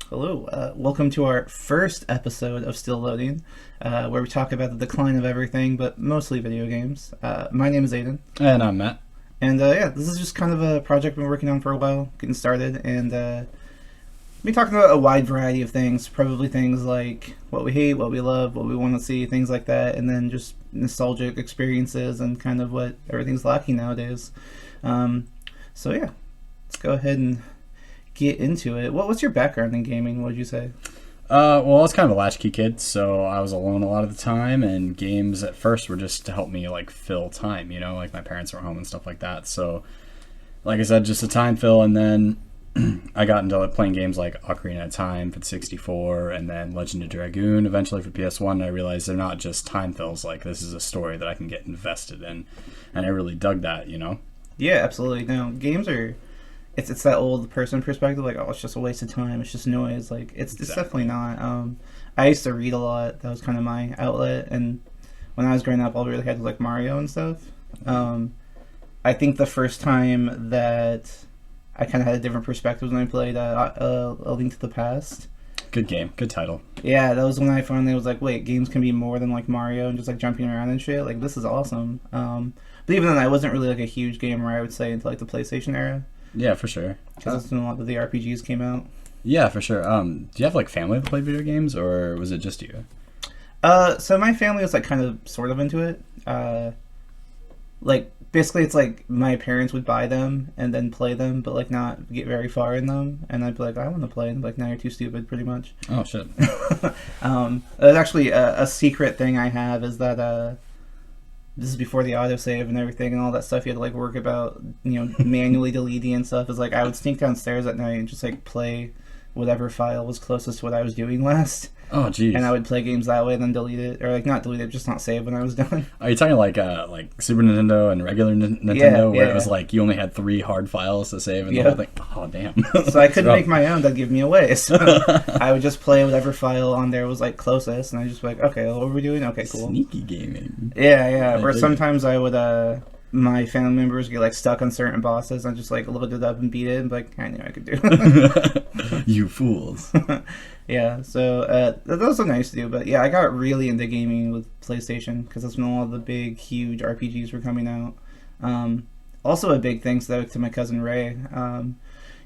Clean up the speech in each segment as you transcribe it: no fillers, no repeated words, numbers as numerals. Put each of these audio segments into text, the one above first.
Hello, welcome to our first episode of StillLoading, where we talk about the decline of everything, but mostly video games. My name is Aiden, And I'm Matt. and yeah, this is just kind of a project we've been working on for a while, getting started, and we've been talking about a wide variety of things, probably things like what we hate, what we love, what we want to see, things like that, and then just nostalgic experiences and kind of what everything's lacking nowadays. So yeah, let's go ahead and get into it. What's your background in gaming? What would you say? Well, I was kind of a latchkey kid, so I was alone a lot of the time, and games at first were just to help me, like, fill time, like my parents were home and stuff like that. So, like I said, just a time fill, and then I got into playing games like Ocarina of Time for the 64, and then Legend of Dragoon eventually for PS1, and I realized they're not just time fills, like, this is a story that I can get invested in, and I really dug that. Yeah, absolutely. No, games are. It's that old person perspective, like, oh, it's just a waste of time, it's just noise. Like, it's definitely not. I used to read a lot. That was kind of my outlet. And when I was growing up, all we really had was, like, Mario and stuff. I think the first time that I kind of had a different perspective was when I played A Link to the Past. Good game. Good title. Yeah, that was when I finally was like, wait, games can be more than, like, Mario and just, like, jumping around and shit. Like, this is awesome. But even then, I wasn't really, like, a huge gamer, I would say, until, like, the PlayStation era. Yeah, for sure. Because that's when a lot of the RPGs came out. Yeah, for sure. Do you have, like, family that play video games, or was it just you? So my family was, like, kind of sort of into it. Like, basically it's like my parents would buy them and then play them, but, like, not get very far in them. And I'd be like, I want to play. And like, now you're too stupid, pretty much. Oh, shit. There's actually a secret thing I have is that, this is before the autosave and everything and all that stuff you had to, like, work about, manually deleting and stuff. Is like, I would sneak downstairs at night and just, like, play whatever file was closest to what I was doing last. Oh, jeez. And I would play games that way and then delete it. Or, like, not delete it, just not save when I was done. Are you talking like Super Nintendo and regular Nintendo, where it was like you only had 3 hard files to save and the whole thing? Oh, damn. So I couldn't make my own. That'd give me away. So I would just play whatever file on there was, like, closest, and I just be like, okay, what are we doing? Okay, cool. Sneaky gaming. Yeah. Or sometimes I would, my family members get, like, stuck on certain bosses, and I just, like, load it up and beat it, and be like, I knew I could do it. You fools. Yeah, so those are nice to do, but yeah, I got really into gaming with PlayStation because that's when all the big, huge RPGs were coming out. Also, a big thanks though to my cousin Ray.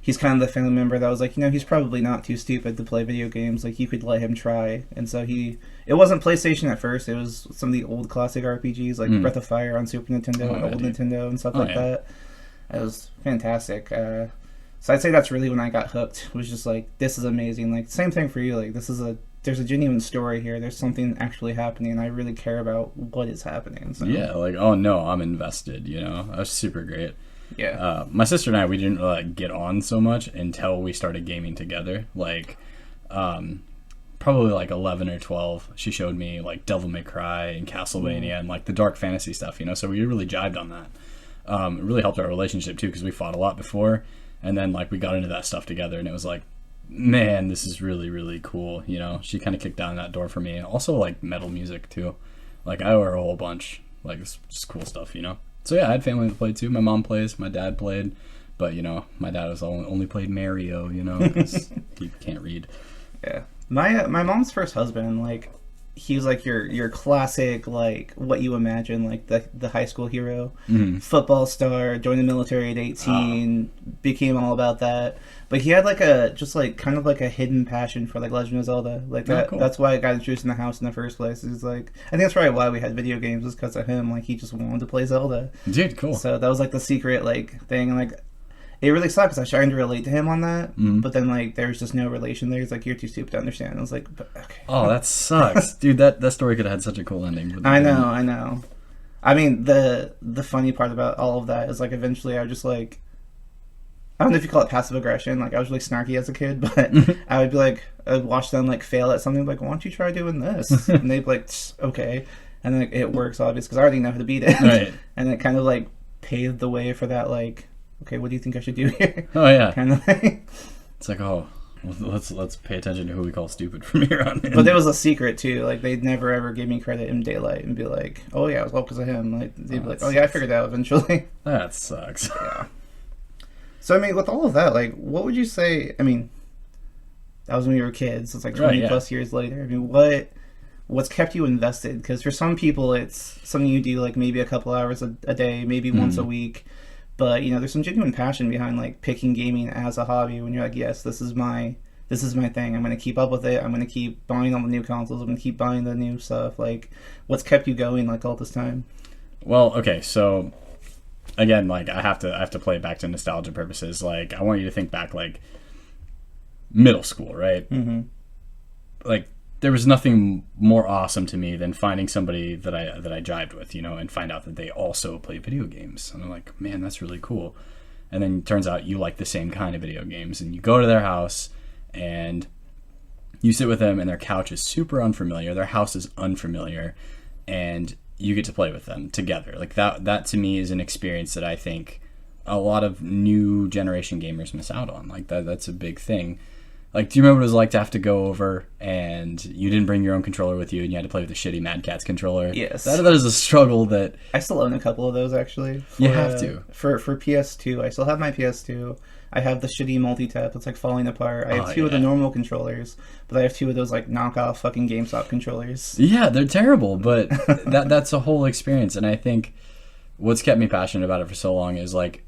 He's kind of the family member that was like, he's probably not too stupid to play video games. Like, you could let him try, and so it wasn't PlayStation at first. It was some of the old classic RPGs like Breath of Fire on Super Nintendo and old Nintendo and stuff like that. It was fantastic. So I'd say that's really when I got hooked. It was just like, this is amazing. Like, same thing for you. Like, there's a genuine story here. There's something actually happening, and I really care about what is happening. So. Yeah, like, oh no, I'm invested, That was super great. Yeah. My sister and I, we didn't really get on so much until we started gaming together. Like, probably like 11 or 12, she showed me, like, Devil May Cry and Castlevania and, like, the dark fantasy stuff, So we really jived on that. It really helped our relationship, too, because we fought a lot before. And then, like, we got into that stuff together, and it was like, man, this is really, really cool, She kind of kicked down that door for me. And also, like, metal music, too. Like, I owe her a whole bunch. Like, it's just cool stuff, So, yeah, I had family that played, too. My mom plays. My dad played. But, my dad was only played Mario, because he can't read. Yeah. My mom's first husband, like, he was like your classic, like, what you imagine, like the high school hero, football star, joined the military at 18, became all about that. But he had like kind of like a hidden passion for, like, Legend of Zelda, like that. Cool. That's why I got introduced in the house in the first place. Is like, I think that's probably why we had video games, was because of him. Like, he just wanted to play Zelda. Dude, cool. So that was like the secret, like, thing, and like. It really sucked because I was trying to relate to him on that, but then, like, there was just no relation there. He's like, you're too stupid to understand. I was like, but, okay. Oh, that sucks. Dude, that story could have had such a cool ending. I know. I mean, the funny part about all of that is, like, eventually I was just like, I don't know if you call it passive aggression. Like, I was really snarky as a kid, but I would be like, I'd watch them, like, fail at something, like, why don't you try doing this? And they'd be like, okay. And then, like, it works, obviously, because I already know how to beat it. Right. And it kind of, like, paved the way for that, like, okay, what do you think I should do here? Oh, yeah. Kind of thing. It's like, oh, let's pay attention to who we call stupid from here on in. But there was a secret, too. Like, they'd never, ever give me credit in daylight and be like, oh, yeah, it was all because of him. Like, they'd be like, oh, yeah, I figured it out eventually. That sucks. Yeah. So, I mean, with all of that, like, what would you say, I mean, That was when we were kids. It's like Right, 20 yeah. plus years later. I mean, what's kept you invested? Because for some people, it's something you do like maybe a couple hours a day, maybe once a week. But you know, there's some genuine passion behind like picking gaming as a hobby. When you're like, yes, this is my thing. I'm gonna keep up with it. I'm gonna keep buying all the new consoles. I'm gonna keep buying the new stuff. Like, what's kept you going like all this time? Well, okay, so again, like I have to play it back to nostalgia purposes. Like I want you to think back like middle school, right? Mm-hmm. Like there was nothing more awesome to me than finding somebody that I jived with, you know, and find out that they also play video games. And I'm like, man, that's really cool. And then it turns out you like the same kind of video games, and you go to their house and you sit with them, and their couch is super unfamiliar, their house is unfamiliar, and you get to play with them together. Like that to me is an experience that I think a lot of new generation gamers miss out on. Like that's a big thing. Like, do you remember what it was like to have to go over and you didn't bring your own controller with you and you had to play with a shitty Mad Catz controller? Yes. That is a struggle that... I still own a couple of those, actually. You have to. For PS2. I still have my PS2. I have the shitty multi-tap that's, like, falling apart. I have two of the normal controllers, but I have two of those, like, knockoff fucking GameStop controllers. Yeah, they're terrible, but that's a whole experience. And I think what's kept me passionate about it for so long is, like,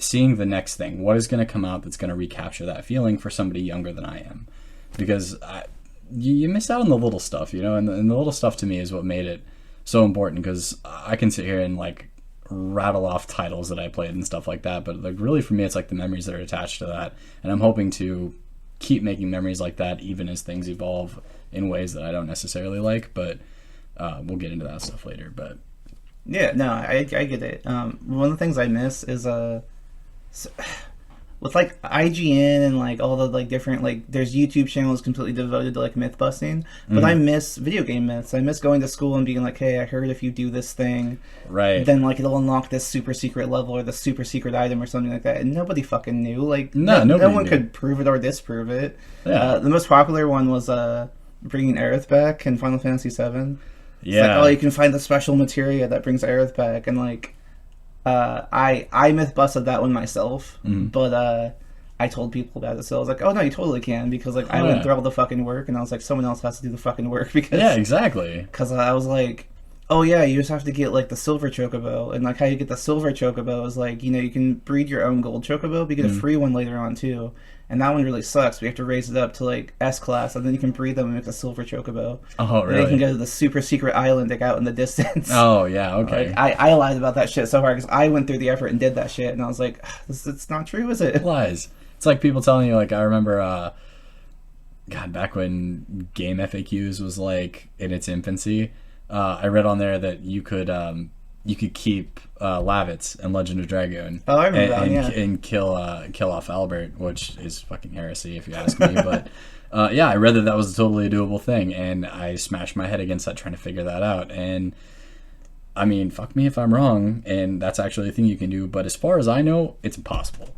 seeing the next thing. What is going to come out that's going to recapture that feeling for somebody younger than I am? Because you miss out on the little stuff, you know, and the little stuff to me is what made it so important, because I can sit here and like rattle off titles that I played and stuff like that, but like really for me it's like the memories that are attached to that, and I'm hoping to keep making memories like that even as things evolve in ways that I don't necessarily like, but we'll get into that stuff later. But yeah, no, I get it. One of the things I miss is with like IGN and like all the like different like there's YouTube channels completely devoted to like myth busting, but I miss video game myths. I miss going to school and being like, hey, I heard if you do this thing, right, then like it'll unlock this super secret level or the super secret item or something like that, and nobody fucking knew. Like no one could prove it or disprove it. Yeah. The most popular one was bringing Aerith back in Final Fantasy VII. It's yeah, like, oh, you can find the special materia that brings Aerith back, and like I myth busted that one myself, but I told people about it, so I was like, oh no, you totally can, because like I went through all the fucking work, and I was like, someone else has to do the fucking work, because yeah, exactly, because I was like, oh yeah, you just have to get like the silver chocobo, and like how you get the silver chocobo is like, you know, you can breed your own gold chocobo, but you get a free one later on too. And that one really sucks. We have to raise it up to like S class, and then you can breed them and make a silver chocobo. Oh, really? And they can go to the super secret island like out in the distance. Oh, yeah, okay. Like, I lied about that shit so hard because I went through the effort and did that shit, and I was like, it's not true, is it? Lies. It's like people telling you, like, I remember, God, back when game FAQs was like in its infancy, I read on there that you could keep Lavitz and Legend of Dragoon. Oh, I remember that, yeah. And kill off Albert, which is fucking heresy if you ask me. But yeah, I read that was a totally doable thing, and I smashed my head against that trying to figure that out. And I mean, fuck me if I'm wrong, and that's actually a thing you can do. But as far as I know, it's impossible.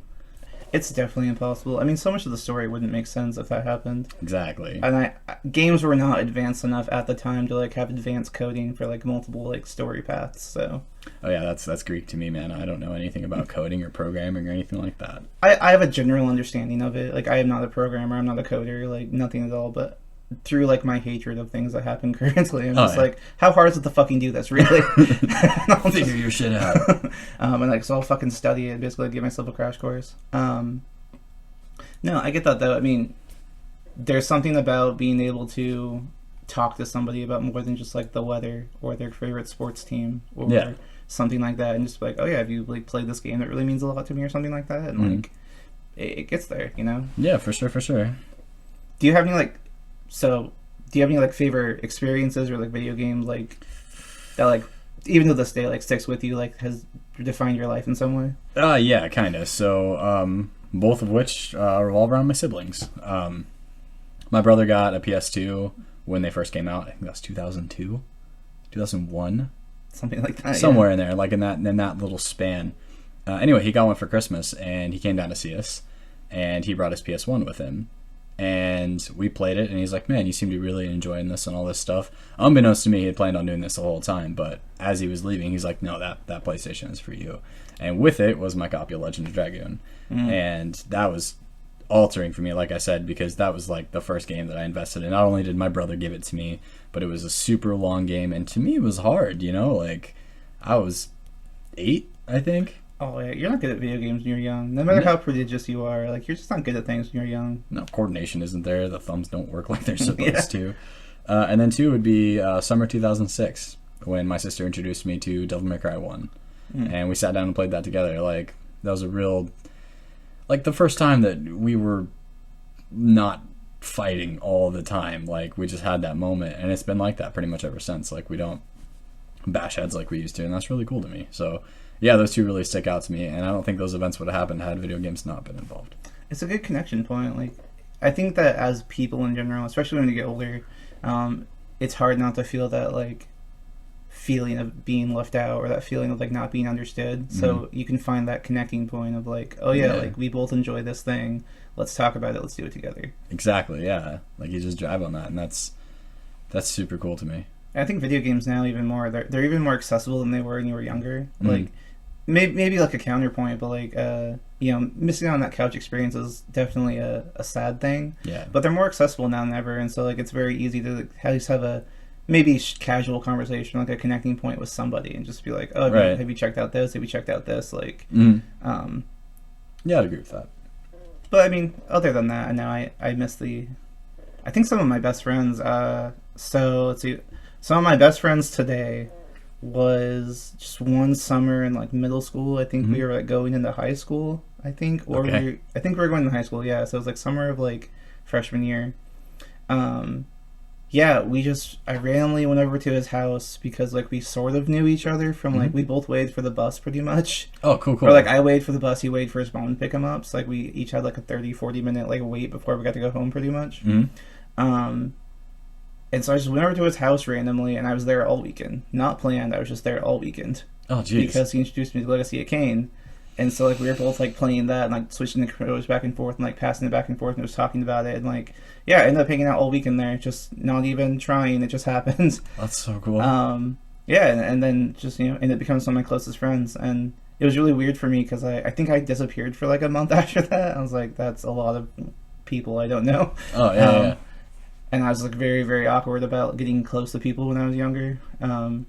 It's definitely impossible. I mean, so much of the story wouldn't make sense if that happened. Exactly. And games were not advanced enough at the time to like have advanced coding for like multiple like story paths. So. Oh yeah, that's Greek to me, man. I don't know anything about coding or programming or anything like that. I have a general understanding of it. Like, I am not a programmer. I'm not a coder. Like, nothing at all. But through like my hatred of things that happen currently, I'm just like, how hard is it to fucking do this, really? Figure your shit out. And like, so I'll fucking study it, basically give myself a crash course. No, I get that though. I mean, there's something about being able to talk to somebody about more than just like the weather or their favorite sports team or something like that, and just be like, oh yeah, have you like played this game that really means a lot to me or something like that, and like it gets there, you know? Yeah, for sure. Do you have any like favorite experiences or like video games like that, like even to this day like sticks with you, like has defined your life in some way? Yeah, kind of. So both of which revolve around my siblings. My brother got a PS2 when they first came out. I think that was 2002, 2001, something like that. Somewhere in there, like in that little span. Anyway, he got one for Christmas, and he came down to see us, and he brought his PS1 with him, and we played it, and he's like, man, you seem to be really enjoying this and all this stuff. Unbeknownst to me, he had planned on doing this the whole time, but as he was leaving, he's like, no, that PlayStation is for you. And with it was my copy of Legend of Dragoon, and that was altering for me, like I said, because that was like the first game that I invested in. Not only did my brother give it to me, but it was a super long game, and to me it was hard, you know, like I was 8, I think. Oh, yeah, you're not good at video games when you're young. No matter how prodigious you are, like you're just not good at things when you're young. No, coordination isn't there. The thumbs don't work like they're supposed Yeah. to. And then 2 would be summer 2006, when my sister introduced me to Devil May Cry 1. And we sat down and played that together. Like, that was a real, like, the first time that we were not fighting all the time. Like, we just had that moment, and it's been like that pretty much ever since. Like, we don't bash heads like we used to, and that's really cool to me. So yeah, those 2 really stick out to me, and I don't think those events would have happened had video games not been involved. It's a good connection point. Like, I think that as people in general, especially when you get older, it's hard not to feel that, like, feeling of being left out, or that feeling of, like, not being understood. So you can find that connecting point of, like, oh yeah, like, we both enjoy this thing, let's talk about it, let's do it together. Exactly, yeah. Like, you just drive on that, and that's super cool to me. I think video games now even more, they're even more accessible than they were when you were younger. Like, maybe like a counterpoint, but like missing out on that couch experience is definitely a sad thing. Yeah. But they're more accessible now than ever, and so like it's very easy to at least have a maybe casual conversation, like a connecting point with somebody, and just be like, oh, have you checked out this? Have you checked out this? Like, yeah, I'd agree with that. But I mean, other than that, I know I miss I think some of my best friends. So let's see, some of my best friends today was just one summer in like middle school. I think we were like going into high school. I think, or I think we were going to high school. Yeah, so it was like summer of like freshman year. Yeah, I randomly went over to his house because like we sort of knew each other from like we both waited for the bus pretty much. Oh, cool. Or like I waited for the bus, he waited for his mom to pick him up. So like we each had like a 30-40 minute like wait before we got to go home pretty much. And so I just went over to his house randomly, and I was there all weekend. Not planned, I was just there all weekend. Oh, jeez. Because he introduced me to Legacy of Kain. And so, like, we were both, like, playing that and, like, switching the controllers back and forth and, like, passing it back and forth and just talking about it. And, like, yeah, I ended up hanging out all weekend there, just not even trying. It just happened. That's so cool. Yeah, and then just, ended up becoming some of my closest friends. And it was really weird for me because I think I disappeared for, like, a month after that. I was like, that's a lot of people I don't know. Oh, yeah. And I was like very, very awkward about getting close to people when I was younger. But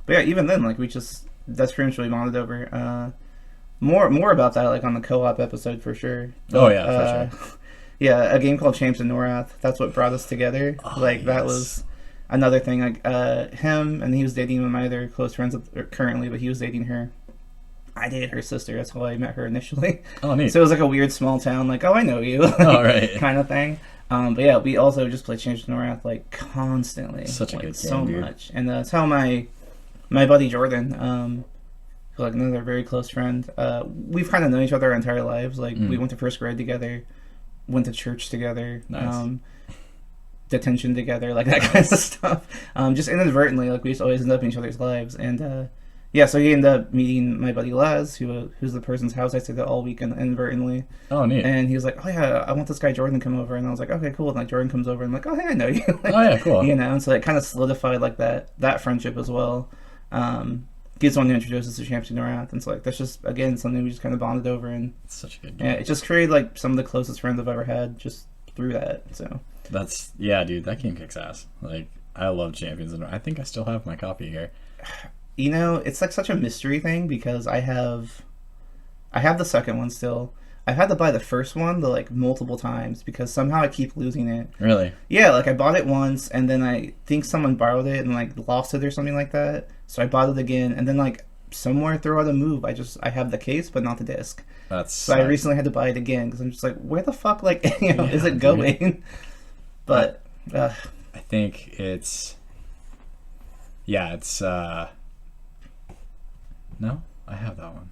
yeah, even then, like that's pretty much what we bonded over. More about that like on the co-op episode for sure. But, for sure. Yeah, a game called Champs and Norath. That's what brought us together. That was another thing. Like him, and he was dating one of my other close friends currently, but he was dating her. I dated her sister. That's how I met her initially. Oh, neat. So it was like a weird small town, like, oh, I know you, right. kind of thing. But yeah, we also just played Champs of Norath like constantly. Such a like, good game, so dude. much. And that's how my buddy Jordan, like another very close friend, we've kind of known each other our entire lives. Like we went to first grade together, went to church together, Nice. Detention together, like that kind of stuff. Just inadvertently, like we just always end up in each other's lives. And yeah, so he ended up meeting my buddy Laz, who's the person's house I stayed at all weekend inadvertently. Oh, neat. And he was like, oh yeah, I want this guy Jordan to come over. And I was like, okay, cool. And like Jordan comes over and I'm like, oh hey, I know you. Like, oh, yeah, cool. And so it kind of solidified like that friendship as well. He's the one who introduced us to Champs of Norath. And so like that's just, again, something we just kind of bonded over. And It's such a good game. yeah, it just created like some of the closest friends I've ever had just through that. So Yeah, dude, that game kicks ass. Like, I love Champions, and I think I still have my copy here. It's like such a mystery thing because I have the second one still. I've had to buy the first one like multiple times because somehow I keep losing it. Really? Yeah, like I bought it once and then I think someone borrowed it and like lost it or something like that. So I bought it again and then like somewhere throughout a move I have the case but not the disc. So I recently had to buy it again because I'm just like, where the fuck like is it going? But I think it's no, I have that one.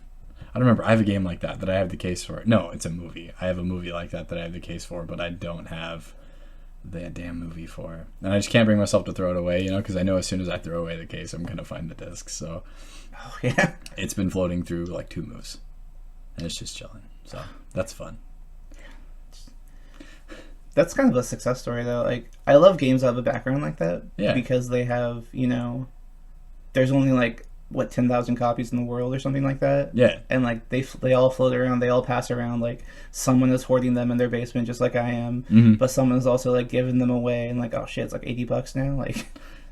I don't remember. I have a game like that I have the case for. No, it's a movie. I have a movie like that I have the case for, but I don't have the damn movie for. And I just can't bring myself to throw it away, because I know as soon as I throw away the case, I'm going to find the disc. So yeah. It's been floating through like 2 moves. And it's just chilling. So that's fun. That's kind of a success story, though. Like, I love games that have a background like that. Yeah. Because they have, there's only like what 10,000 copies in the world or something like that. Yeah. And like they all float around, they all pass around. Like someone is hoarding them in their basement, just like I am. But someone's also like giving them away, and like, oh shit, it's like $80 now. Like,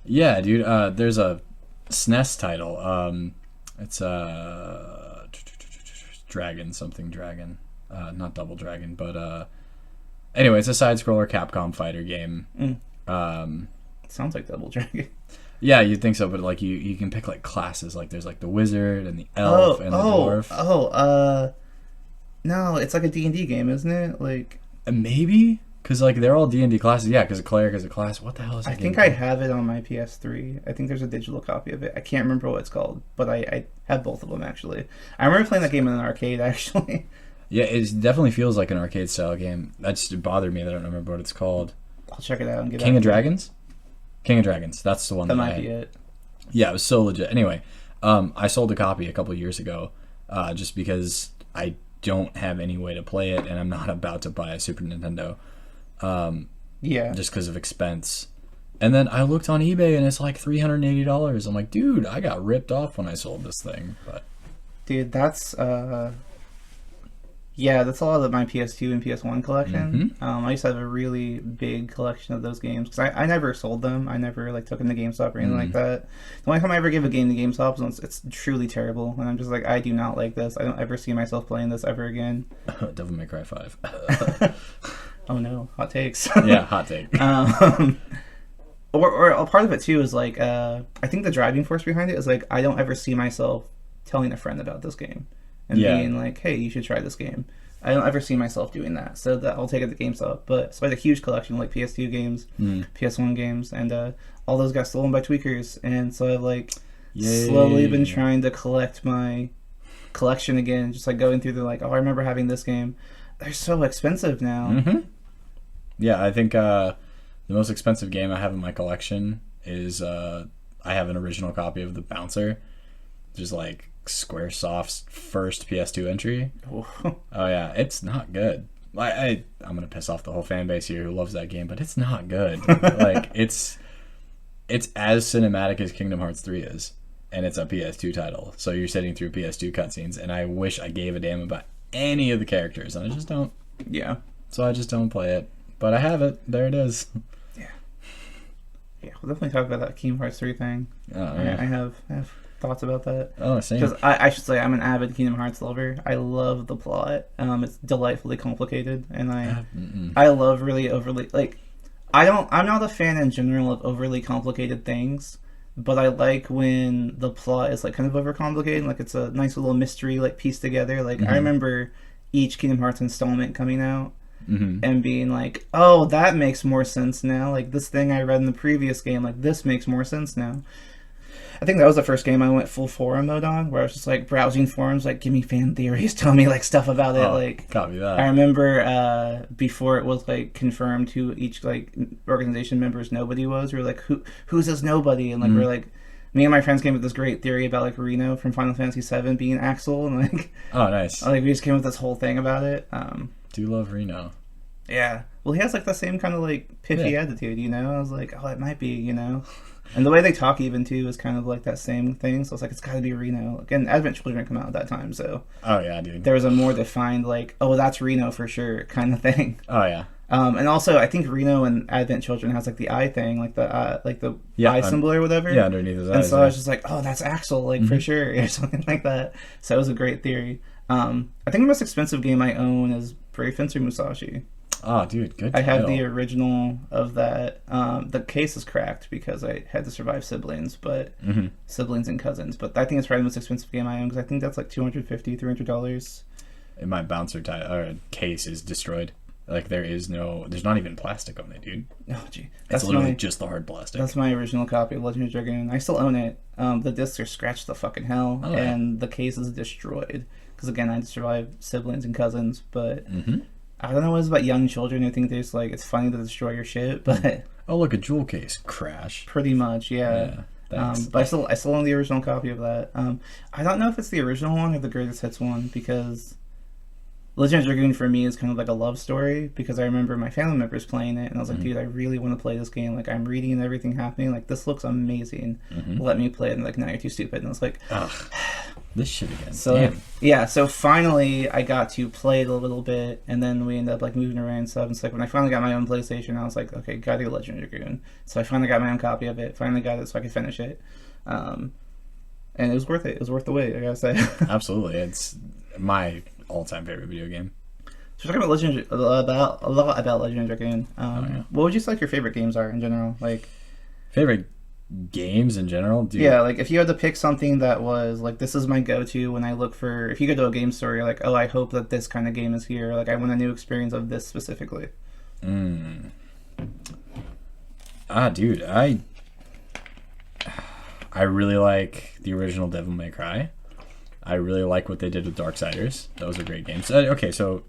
Yeah, dude. There's a SNES title. It's Dragon something Dragon. Not Double Dragon, but anyway, it's a side scroller Capcom fighter game. Sounds like Double Dragon. Yeah, you'd think so, but like you can pick like classes. Like there's like the wizard and the elf and the dwarf. No, it's like a D&D game, isn't it? Like, Maybe because like they're all D&D classes. Yeah, because a cleric is a class. What the hell is that I think game I called? have it on my PS3. I think there's a digital copy of it. I can't remember what it's called, but I have both of them actually. I remember playing that game in an arcade actually. Yeah, it definitely feels like an arcade style game. That just bothered me that I don't remember what it's called. I'll check it out and get King back of to it. Dragons. King of Dragons. That's the one That that I might had. be it. Yeah, it was so legit. Anyway, I sold a copy a couple years ago, just because I don't have any way to play it, and I'm not about to buy a Super Nintendo, Yeah. just because of expense. And then I looked on eBay, and it's like $380. I'm like, dude, I got ripped off when I sold this thing. But Dude, that's yeah, that's a lot of my PS2 and PS1 collection. I used to have a really big collection of those games because I never sold them. I never like took them to GameStop or anything like that. The only time I ever give a game to GameStop is when it's truly terrible, and I'm just like, I do not like this. I don't ever see myself playing this ever again. Devil May Cry 5. Oh no, hot takes. Yeah, hot take. Or a part of it too is like I think the driving force behind it is like I don't ever see myself telling a friend about this game and being like, hey, you should try this game. I don't ever see myself doing that, so that I'll take it to GameStop. But so I had a huge collection of like PS2 games, PS1 games, and all those got stolen by tweakers, and so I've like slowly been trying to collect my collection again, just like going through the like, oh, I remember having this game. They're so expensive now. Yeah, I think the most expensive game I have in my collection is I have an original copy of The Bouncer, which is like Squaresoft's first PS2 entry. Oh yeah, it's not good. I'm gonna piss off the whole fan base here who loves that game, but it's not good. Like it's as cinematic as Kingdom Hearts 3 is, and it's a PS2 title. So you're sitting through PS2 cutscenes, and I wish I gave a damn about any of the characters, and I just don't. Yeah. So I just don't play it, but I have it. There it is. Yeah, we'll definitely talk about that Kingdom Hearts 3 thing. Yeah. I have thoughts about that. Oh, same. Because I should say I'm an avid Kingdom Hearts lover. I love the plot. It's delightfully complicated, and I love really overly like. I'm not a fan in general of overly complicated things, but I like when the plot is like kind of overcomplicated. Like it's a nice little mystery like pieced together. Like I remember each Kingdom Hearts installment coming out. And being like, oh, that makes more sense now. Like, this thing I read in the previous game, like, this makes more sense now. I think that was the first game I went full forum mode on, where I was just, like, browsing forums, like, give me fan theories, tell me, like, stuff about it. Like, copy that. I remember before it was, like, confirmed who each, like, organization member's nobody was. We were like, who's this nobody? And, like, we're like, me and my friends came up with this great theory about, like, Reno from Final Fantasy VII being Axel. And, like, oh, nice. Like, we just came up with this whole thing about it. Do love Reno. Yeah. Well, he has like the same kind of like pithy attitude, you know? I was like, oh, it might be, you know? And the way they talk even too is kind of like that same thing. So it's like, it's got to be Reno. Again, Advent Children come out at that time. So oh, yeah, dude. There was a more defined like, oh, that's Reno for sure kind of thing. Oh, yeah. And also, I think Reno and Advent Children has like the eye thing, like the eye symbol or whatever. Yeah, underneath his eyes. And so I was just like, oh, that's Axel, like for sure, or something like that. So it was a great theory. I think the most expensive game I own is Brave Fencer Musashi. Oh, dude, good I have title. the original of that. The case is cracked because I had to survive siblings, but siblings and cousins. But I think it's probably the most expensive game I own because I think that's like $250, $300. And my bouncer case is destroyed. Like there's not even plastic on it, dude. Oh, gee. It's literally just the hard plastic. That's my original copy of Legend of Dragoon. I still own it. The discs are scratched to fucking hell, and the case is destroyed. Because again, I had to survive siblings and cousins, but I don't know what it is about young children. I think there's like, it's funny to destroy your shit, but oh, look, a jewel case. Crash. Pretty much, yeah. But I still own the original copy of that. I don't know if it's the original one or the greatest hits one, because Legend of Dragoon for me is kind of like a love story because I remember my family members playing it and I was like, dude, I really want to play this game. Like, I'm reading everything happening. Like, this looks amazing. Let me play it. And like, no, you're too stupid. And I was like, Ugh, this shit again. so Damn. yeah. So finally, I got to play it a little bit, and then we ended up like moving around and stuff. And so like when I finally got my own PlayStation, I was like, okay, gotta get Legend of Dragoon. So I finally got my own copy of it. Finally got it so I could finish it. And it was worth it. It was worth the wait, I gotta say. Absolutely, it's my all-time favorite video game. So we're talking about a lot about Legend of Dragoon. What would you say like your favorite games are in general? Like favorite games in general, dude. Yeah, like if you had to pick something that was like this is my go-to when I look for if you go to a game store, you're like, oh, I hope that this kind of game is here. Like I want a new experience of this specifically. Dude, I really like the original Devil May Cry. I really like what they did with Darksiders. That was a great game. So, okay, so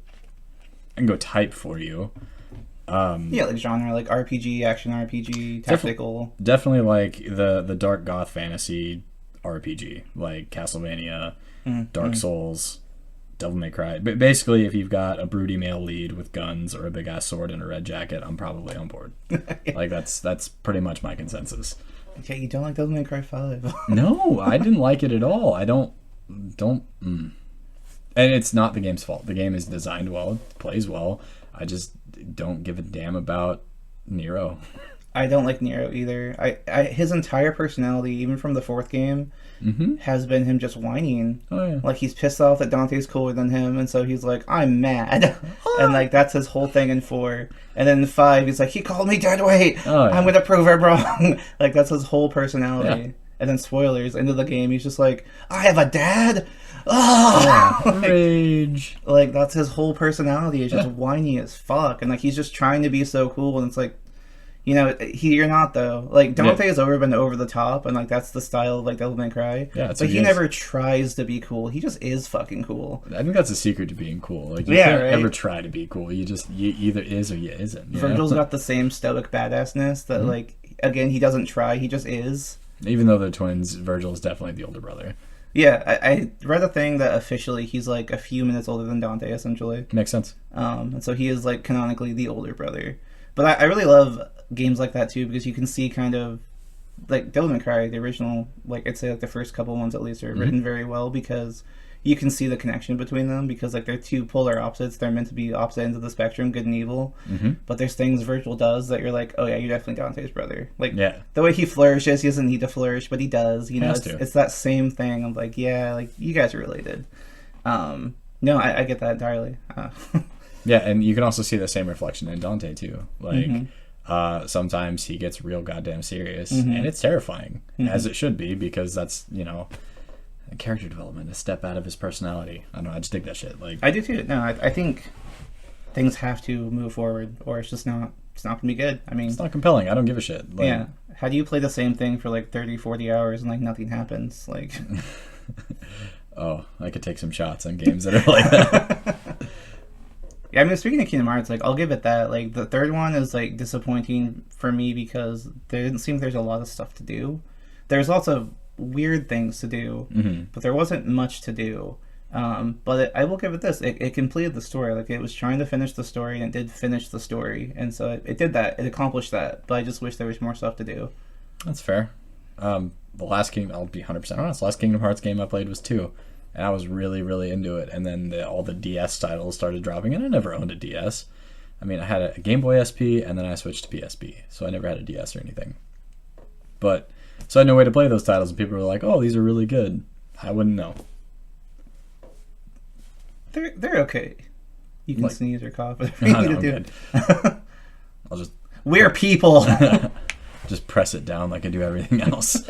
I can go type for you. Yeah, like genre, like RPG, action RPG, tactical. Definitely like the dark goth fantasy RPG, like Castlevania, Dark Souls, Devil May Cry. But basically, if you've got a broody male lead with guns or a big ass sword and a red jacket, I'm probably on board. Like that's pretty much my consensus. Okay, you don't like Devil May Cry 5? No, I didn't like it at all. I don't. And it's not the game's fault. The game is designed well, it plays well. I just don't give a damn about Nero. I don't like Nero either. His entire personality, even from the fourth game, has been him just whining. Oh yeah. Like he's pissed off that Dante's cooler than him, and so he's like, I'm mad. And like that's his whole thing in 4. And then in 5, he's like, he called me dead weight. Oh, yeah. I'm gonna prove him wrong. Like that's his whole personality. Yeah. And then spoilers, end of the game, he's just like, I have a dad? Oh! Yeah. Rage. Like, that's his whole personality. It's just whiny as fuck. And, like, he's just trying to be so cool. And it's like, you know, you're not, though. Like, Dante has been over the top. And, like, that's the style of, like, Devil May Cry. Yeah, but he never tries to be cool. He just is fucking cool. I think that's the secret to being cool. Like, you can't ever try to be cool. You either is or you isn't. You Virgil's know? got the same stoic badassness that, like, again, he doesn't try. He just is. Even though they're twins, Virgil's definitely the older brother. Yeah, I read a thing that officially he's like a few minutes older than Dante, essentially. Makes sense. And so he is like canonically the older brother. But I really love games like that too because you can see kind of like Devil May Cry, the original, like I'd say like the first couple ones at least are written very well because you can see the connection between them because like they're two polar opposites. They're meant to be opposite ends of the spectrum, good and evil. But there's things Virgil does that you're like, oh yeah, you're definitely Dante's brother. Like the way he flourishes, he doesn't need to flourish, but he does. You know, it's that same thing. I'm like, yeah, like you guys are related. No, I get that entirely. Yeah, and you can also see the same reflection in Dante too. Like sometimes he gets real goddamn serious, and it's terrifying, as it should be, because that's character development, a step out of his personality. I don't know, I just dig that shit. Like I do too. No, I think things have to move forward, or it's not gonna be good. I mean, it's not compelling. I don't give a shit. Like, yeah. How do you play the same thing for like 30, 40 hours and like nothing happens? Like, oh, I could take some shots on games that are like that. Yeah, I mean, speaking of Kingdom Hearts, like I'll give it that. Like the third one is like disappointing for me because there didn't seem there's a lot of stuff to do. There's lots of weird things to do, but there wasn't much to do. But I will give it this: it completed the story. Like it was trying to finish the story, and it did finish the story, and so it did that. It accomplished that. But I just wish there was more stuff to do. That's fair. The last Kingdom, I'll be 100% honest. The last Kingdom Hearts game I played was 2, and I was really, really into it. And then all the DS titles started dropping, and I never owned a DS. I mean, I had a Game Boy SP, and then I switched to PSP, so I never had a DS or anything. But so I had no way to play those titles, and people were like, "Oh, these are really good." I wouldn't know. They're okay. You can sneeze or cough, whatever you need to do. I'll just we're people. Just press it down like I do everything else.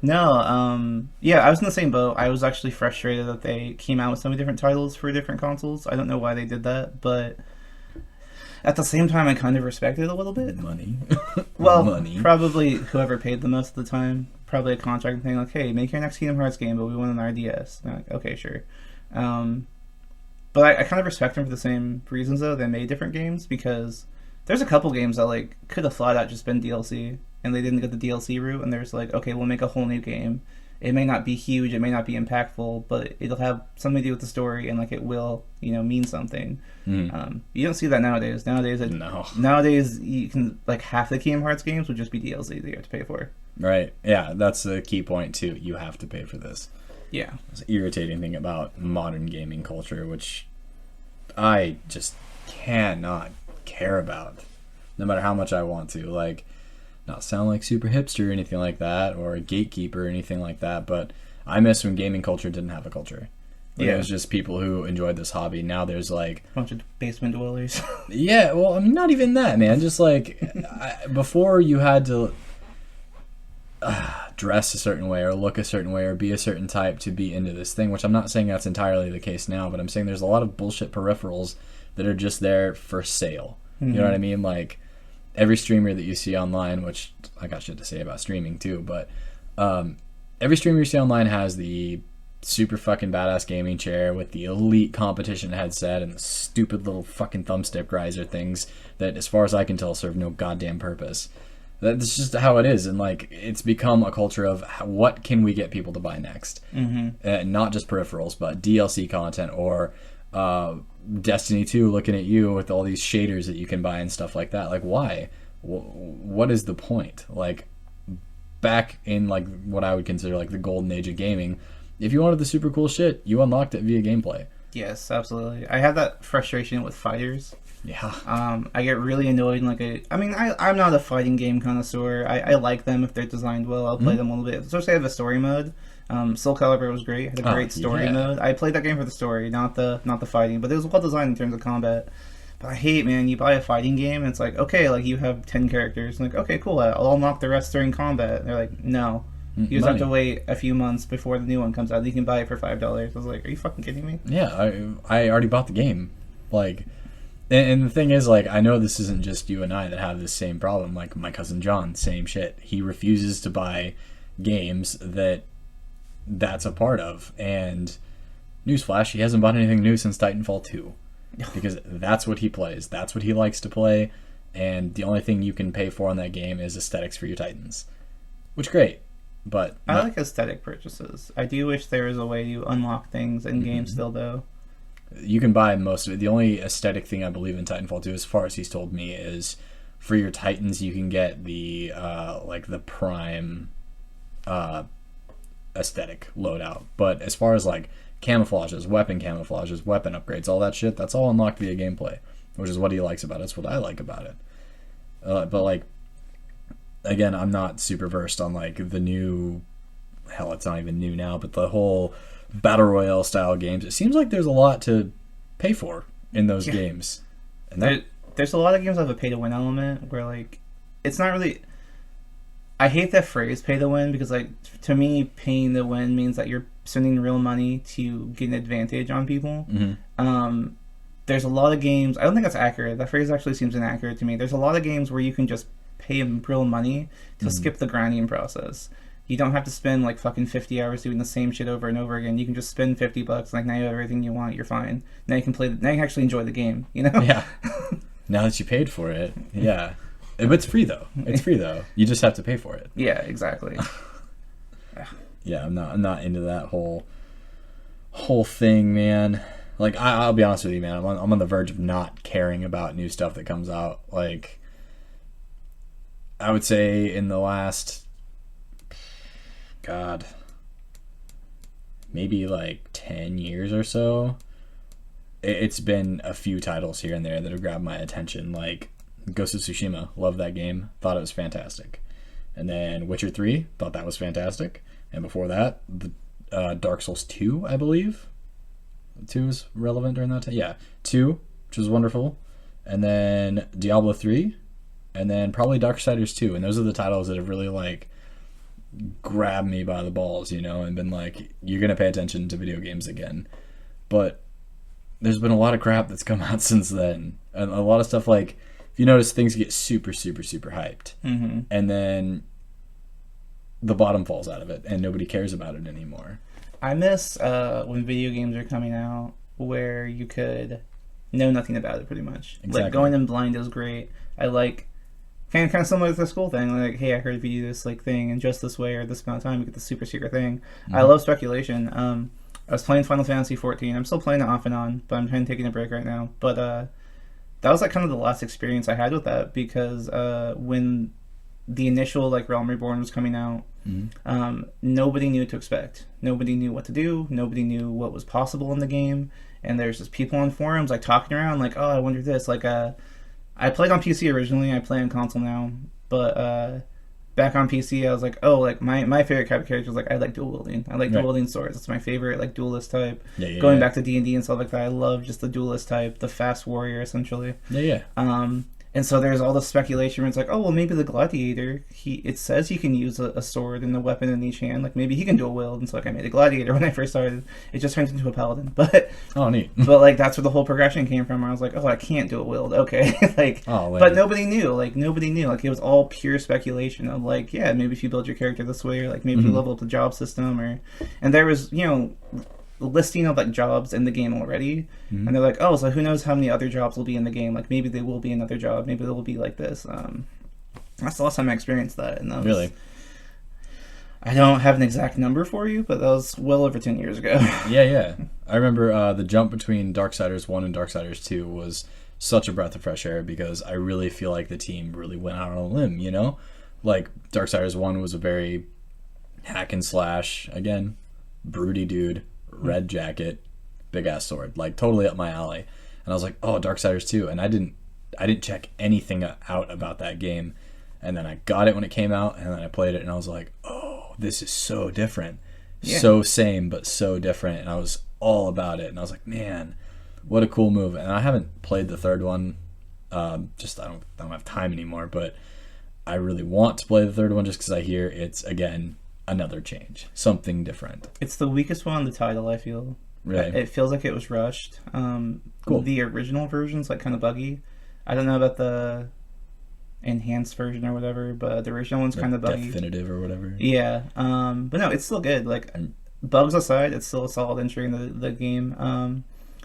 No, yeah, I was in the same boat. I was actually frustrated that they came out with so many different titles for different consoles. I don't know why they did that, but at the same time, I kind of respect it a little bit. Money. Well, money. Probably whoever paid the most at the time. Probably a contract thing like, hey, make your next Kingdom Hearts game, but we want an RDS. And I'm like, okay, sure. But I kind of respect them for the same reasons, though. They made different games because there's a couple games that like could have flat out just been DLC, and they didn't get the DLC route, and there's like, okay, we'll make a whole new game. It may not be huge, it may not be impactful, but it'll have something to do with the story, and like it will, mean something. You don't see that nowadays. No. Nowadays you can like half the Kingdom Hearts games would just be DLC that you have to pay for. Right. Yeah, that's the key point too. You have to pay for this. Yeah. It's an irritating thing about modern gaming culture, which I just cannot care about, no matter how much I want to. Like, not sound like super hipster or anything like that, or a gatekeeper or anything like that, but I miss when gaming culture didn't have a culture. Like, it was just people who enjoyed this hobby. Now there's like a bunch of basement dwellers. Yeah, well, I mean, not even that, man. Just like before, you had to dress a certain way or look a certain way or be a certain type to be into this thing, which I'm not saying that's entirely the case now, but I'm saying there's a lot of bullshit peripherals that are just there for sale. You know what I mean? Like, every streamer that you see online, which I got shit to say about streaming too, but every streamer you see online has the super fucking badass gaming chair with the elite competition headset and the stupid little fucking thumbstick riser things that, as far as I can tell, serve no goddamn purpose. That's just how it is, and like, it's become a culture of what can we get people to buy next. Not just peripherals, but DLC content, or Destiny 2 looking at you with all these shaders that you can buy and stuff like that. Like, why? What is the point? Like, back in like what I would consider like the golden age of gaming, if you wanted the super cool shit, you unlocked it via gameplay. Yes, absolutely. I have that frustration with fighters. Yeah. I get really annoyed. I'm not a fighting game connoisseur. I like them if they're designed well. I'll play them a little bit. Especially I have a story mode. Soul Calibur was great. It had a great story mode. I played that game for the story, not the fighting. But it was well designed in terms of combat. But I hate, man, you buy a fighting game and it's like, okay, like you have 10 characters. And like, okay, cool, I'll unlock the rest during combat. And they're like, no. You just have to wait a few months before the new one comes out. You can buy it for $5. I was like, are you fucking kidding me? Yeah, I already bought the game. Like, and the thing is, like, I know this isn't just you and I that have this same problem. Like, my cousin John, same shit. He refuses to buy games that's a part of. And newsflash, he hasn't bought anything new since Titanfall 2. Because that's what he plays. That's what he likes to play. And the only thing you can pay for on that game is aesthetics for your Titans. Which, great. But I like aesthetic purchases. I do wish there was a way to unlock things in games still, though. You can buy most of it. The only aesthetic thing I believe in Titanfall 2, as far as he's told me, is for your Titans you can get the like the prime aesthetic loadout. But as far as like camouflages, weapon upgrades, all that shit, that's all unlocked via gameplay, which is what he likes about it. It's what I like about it. But like, again, I'm not super versed on like the new, hell, it's not even new now, but the whole battle royale style games. It seems like there's a lot to pay for in those games. And there's a lot of games that have a pay to win element where like it's not really. I hate that phrase "pay to win" because like to me, paying to win means that you're spending real money to get an advantage on people. There's a lot of games. I don't think that's accurate. That phrase actually seems inaccurate to me. There's a lot of games where you can just pay them real money to skip the grinding process. You don't have to spend like fucking 50 hours doing the same shit over and over again. You can just spend $50. Like, now you have everything you want. You're fine. Now you can play. Now you can actually enjoy the game. You know? Yeah. Now that you paid for it, yeah. But it's free though. It's free though. You just have to pay for it. Yeah, exactly. Yeah, I'm not into that whole thing, man. Like, I'll be honest with you, man. I'm on the verge of not caring about new stuff that comes out. Like, I would say in the last, God, maybe like 10 years or so, it's been a few titles here and there that have grabbed my attention. Like Ghost of Tsushima, loved that game, thought it was fantastic. And then Witcher 3, thought that was fantastic. And before that, the Dark Souls 2, I believe. 2 was relevant during that time. Yeah, 2, which was wonderful. And then Diablo 3, and then probably Darksiders 2. And those are the titles that have really like grabbed me by the balls, you know, and been like, you're going to pay attention to video games again. But there's been a lot of crap that's come out since then. And a lot of stuff, like, if you notice, things get super, super, super hyped. And then the bottom falls out of it, and nobody cares about it anymore. I miss when video games are coming out where you could know nothing about it, pretty much. Exactly. Like, going in blind is great. I like kind of similar to the school thing. Like, hey, I heard if you do this like thing in just this way or this amount of time, you get the super secret thing. I love speculation. I was playing Final Fantasy 14. I'm still playing it off and on, but I'm kind of taking a break right now. But that was like kind of the last experience I had with that, because when the initial like Realm Reborn was coming out, nobody knew what to expect. Nobody knew what to do. Nobody knew what was possible in the game. And there's just people on forums like talking around like, oh, I wonder this. Like, I played on PC originally. I play on console now, but back on PC, I was like, oh, like my favorite type of character is like, I like dual wielding. I like dual wielding swords. It's my favorite like duelist type. Going back to D&D and stuff like that, I love just the duelist type, the fast warrior essentially. And so there's all this speculation where it's like, oh, well, maybe the gladiator, it says he can use a sword and a weapon in each hand. Like, maybe he can dual wield. And so, like, I made a gladiator when I first started. It just turns into a paladin. But, oh, neat. But, like, that's where the whole progression came from. I was like, oh, I can't dual wield. Okay. Like, but nobody knew. Like, nobody knew. Like, it was all pure speculation of, like, yeah, maybe if you build your character this way, or, like, maybe if you level up the job system, or... And there was, you know... listing of like jobs in the game already, and they're like, oh, so who knows how many other jobs will be in the game? Like, maybe there will be another job, maybe there will be like this. That's the last time I experienced that. And that was, really, I don't have an exact number for you, but that was well over 10 years ago. Yeah. I remember the jump between Darksiders 1 and Darksiders 2 was such a breath of fresh air, because I really feel like the team really went out on a limb, you know? Like, Darksiders 1 was a very hack and slash, again, broody dude, red jacket, big ass sword, like totally up my alley. And I was like, oh, Darksiders 2, and I didn't check anything out about that game. And then I got it when it came out, and then I played it, and I was like, oh, this is so different. So same, but so different. And I was all about it, and I was like, man, what a cool move. And I haven't played the third one, just I don't have time anymore, but I really want to play the third one just because I hear it's, again, another change, something different. It's the weakest one on the title, I feel. Right. It feels like it was rushed. Cool. The original version's like kind of buggy. I don't know about the enhanced version or whatever, but the original one's kind of buggy. Definitive or whatever. Yeah. But no, it's still good. Like, bugs aside, it's still a solid entry in the game.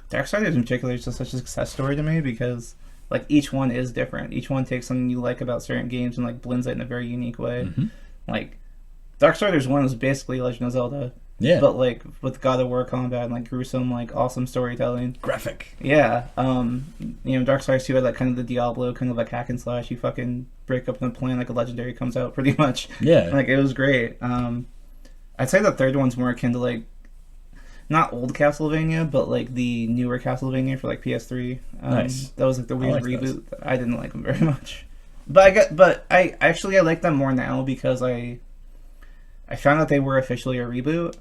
Darksiders in particular is just such a success story to me, because like each one is different. Each one takes something you like about certain games and like blends it in a very unique way. Like, Darksiders 1 was basically Legend of Zelda. Yeah. But, like, with God of War combat and, like, gruesome, like, awesome storytelling. Graphic. Yeah. You know, Darksiders 2 had, like, kind of the Diablo, kind of, like, hack and slash. You fucking break up in a plan, like, a legendary comes out, pretty much. Yeah. Like, it was great. I'd say the third one's more akin to, like, not old Castlevania, but, like, the newer Castlevania for, like, PS3. Nice. That was, like, the weird reboot. Those. I didn't like them very much. But I like them more now, because I found out they were officially a reboot,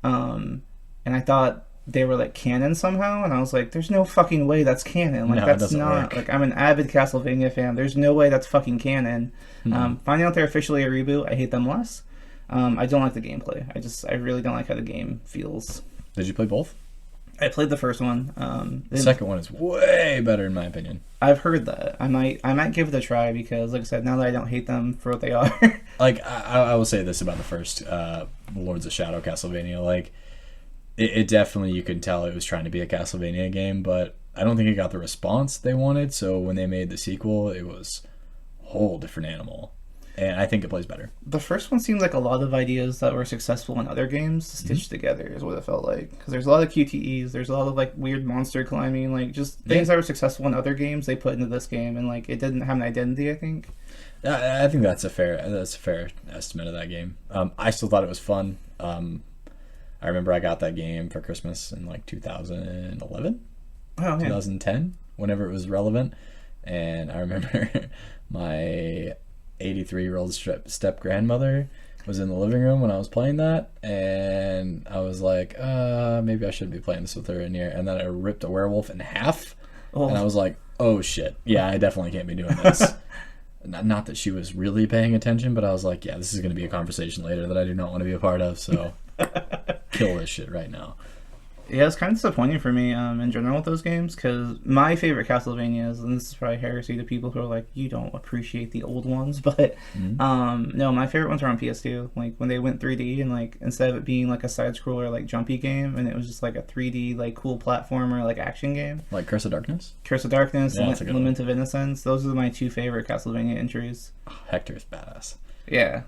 and I thought they were like canon somehow, and I was like, "There's no fucking way that's canon. Like, no, that's not work. Like, I'm an avid Castlevania fan. There's no way that's fucking canon." Finding out they're officially a reboot, I hate them less. I don't like the gameplay. I really don't like how the game feels. Did you play both? I played the first one. The second one is way better in my opinion. I've heard that. I might give it a try, because, like I said, now that I don't hate them for what they are. Like, I will say this about the first Lords of Shadow Castlevania. Like, it definitely, you could tell it was trying to be a Castlevania game, but I don't think it got the response they wanted. So when they made the sequel, it was a whole different animal. And I think it plays better. The first one seemed like a lot of ideas that were successful in other games stitched together is what it felt like. Because there's a lot of QTEs, there's a lot of like weird monster climbing, like just things that were successful in other games they put into this game, and like it didn't have an identity, I think. I think that's a fair estimate of that game. I still thought it was fun. I remember I got that game for Christmas in like 2011, 2010, whenever it was relevant. And I remember my 83-year-old step-grandmother was in the living room when I was playing that, and I was like, maybe I shouldn't be playing this with her in here. And then I ripped a werewolf in half, and I was like, oh shit, yeah, I definitely can't be doing this. Not that she was really paying attention, but I was like, yeah, this is going to be a conversation later that I do not want to be a part of, so kill this shit right now. Yeah, it's kind of disappointing for me in general with those games because my favorite Castlevanias, and this is probably heresy to people who are like, you don't appreciate the old ones, but Mhm. no, my favorite ones are on PS2. Like when they went 3D and like instead of it being like a side scroller like jumpy game, and it was just like a 3D like cool platformer like action game. Like Curse of Darkness? Curse of Darkness Yeah, and that's a good one. Lament of Innocence. Those are my two favorite Castlevania entries. Oh, Hector's badass. Yeah,